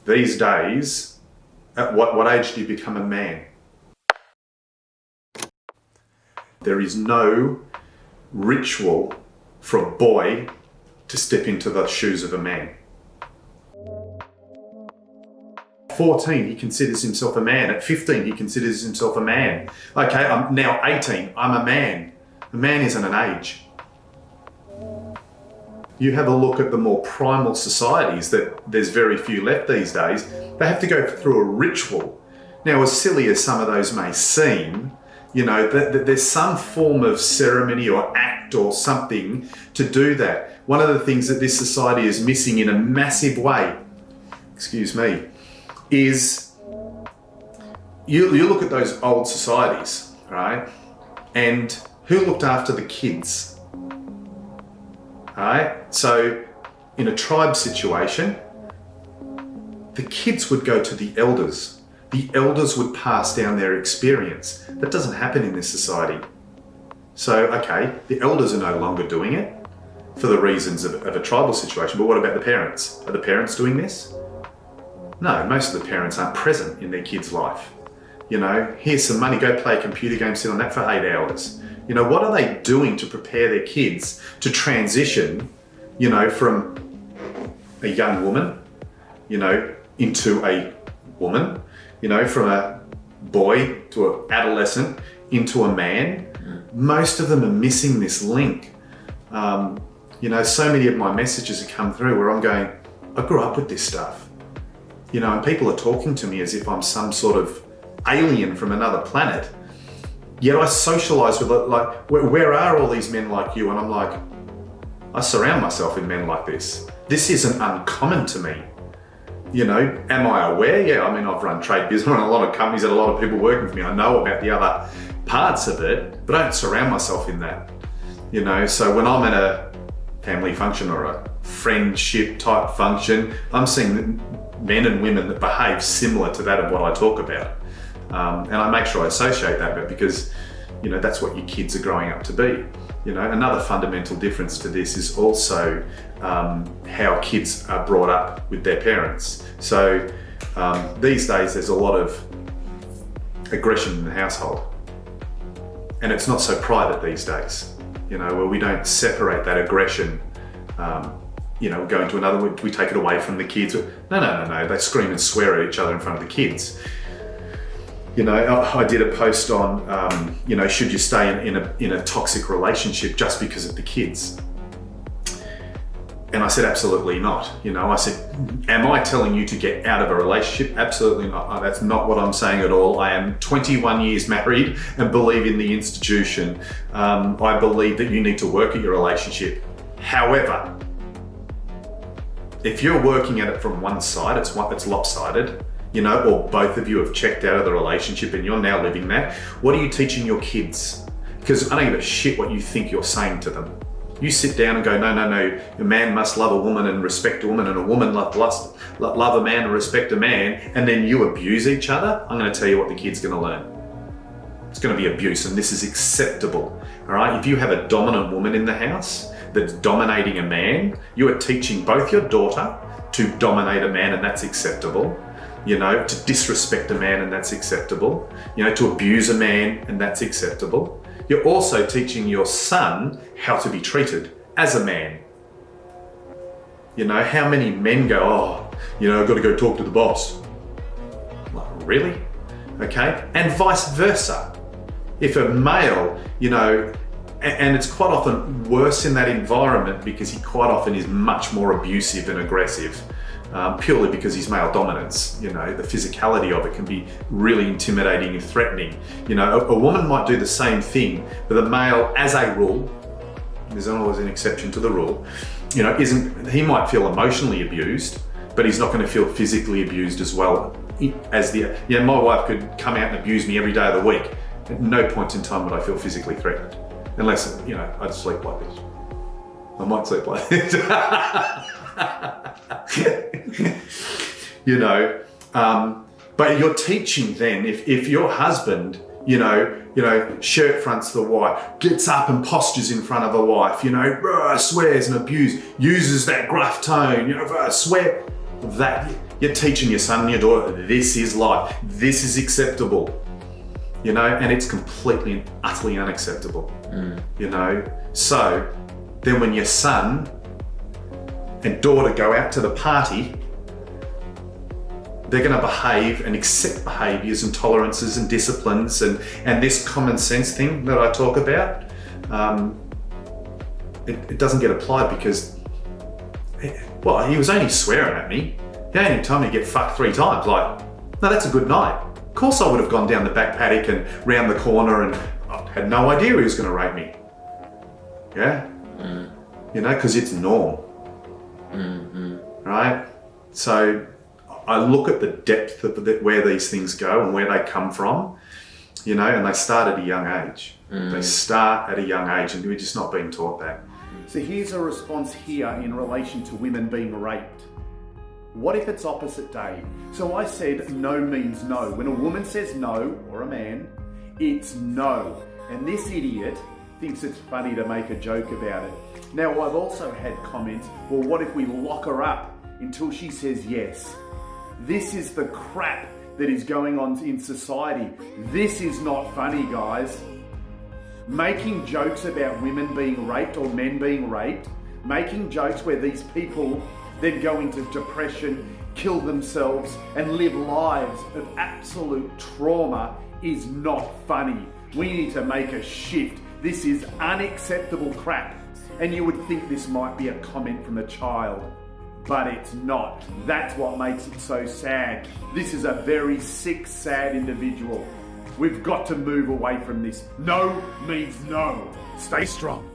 these days, at what age do you become a man? There is no ritual for a boy to step into the shoes of a man. 14, he considers himself a man. At 15, he considers himself a man. Okay, I'm now 18, I'm a man. A man isn't an age. You have a look at the more primal societies that there's very few left these days. They have to go through a ritual. Now, as silly as some of those may seem, there's some form of ceremony or act or something to do that. One of the things that this society is missing in a massive way, is you look at those old societies, right? And who looked after the kids? Right? So in a tribe situation, the kids would go to the elders. The elders would pass down their experience. That doesn't happen in this society. So, okay, the elders are no longer doing it for the reasons of a tribal situation, but what about the parents? Are the parents doing this? No, most of the parents aren't present in their kids' life. Here's some money, go play a computer game, sit on that for 8 hours. What are they doing to prepare their kids to transition, from a young woman, into a woman, from a boy to an adolescent into a man? Most of them are missing this link. So many of my messages have come through where I'm going, I grew up with this stuff. And people are talking to me as if I'm some sort of alien from another planet. Yet I socialize with it, like, where are all these men like you? And I'm like, I surround myself with men like this. This isn't uncommon to me. Am I aware? Yeah, I've run trade business, run a lot of companies, had a lot of people working for me. I know about the other parts of it, but I don't surround myself in that. So when I'm at a family function or a friendship type function, I'm seeing men and women that behave similar to that of what I talk about. And I make sure I associate that because, that's what your kids are growing up to be. Another fundamental difference to this is also how kids are brought up with their parents. So these days there's a lot of aggression in the household. And it's not so private these days, where we don't separate that aggression. Go into another, we take it away from the kids. No, they scream and swear at each other in front of the kids. I did a post on, should you stay in a toxic relationship just because of the kids? And I said, absolutely not. I said, am I telling you to get out of a relationship? Absolutely not. That's not what I'm saying at all. I am 21 years married and believe in the institution. I believe that you need to work at your relationship. However, if you're working at it from one side, it's lopsided, or both of you have checked out of the relationship and you're now living that, what are you teaching your kids? Because I don't give a shit what you think you're saying to them. You sit down and go, no, a man must love a woman and respect a woman, and a woman love a man and respect a man, and then you abuse each other. I'm going to tell you what the kid's going to learn. It's going to be abuse, and this is acceptable. All right, if you have a dominant woman in the house that's dominating a man, you are teaching both your daughter to dominate a man, and that's acceptable. To disrespect a man, and that's acceptable. To abuse a man, and that's acceptable. You're also teaching your son how to be treated as a man. How many men go, I've got to go talk to the boss. Like, really? Okay? And vice versa. If a male, and it's quite often worse in that environment because he quite often is much more abusive and aggressive. Purely because he's male dominance. The physicality of it can be really intimidating and threatening. A woman might do the same thing, but the male, as a rule, there's always an exception to the rule, he might feel emotionally abused, but he's not going to feel physically abused as well as my wife could come out and abuse me every day of the week. At no point in time would I feel physically threatened, unless, I'd sleep like this. I might sleep like this. But you're teaching then, if your husband, shirt fronts the wife, gets up and postures in front of a wife, swears and abuses, uses that gruff tone, swear, that You're teaching your son and your daughter, this is life, this is acceptable, you know, and it's completely and utterly unacceptable, you know. So then when your son and daughter go out to the party, they're going to behave and accept behaviours and tolerances and disciplines and this common sense thing that I talk about, it doesn't get applied because, well, he was only swearing at me. He only told me to get fucked 3 times. Like, no, that's a good night. Of course I would have gone down the back paddock and round the corner and I had no idea he was going to rape me. Yeah? You know, because it's norm. Right? So I look at the depth of where these things go and where they come from, you know, and they start at a young age. They start at a young age and we're just not being taught that. So here's a response here in relation to women being raped. What if it's opposite day? So I said no means no. When a woman says no, or a man, it's no. And this idiot thinks it's funny to make a joke about it. Now I've also had comments, well, what if we lock her up until she says yes? This is the crap that is going on in society. This is not funny, guys. Making jokes about women being raped or men being raped, making jokes where these people then go into depression, kill themselves, and live lives of absolute trauma is not funny. We need to make a shift. This is unacceptable crap. And you would think this might be a comment from a child, but it's not. That's what makes it so sad. This is a very sick, sad individual. We've got to move away from this. No means no. Stay strong.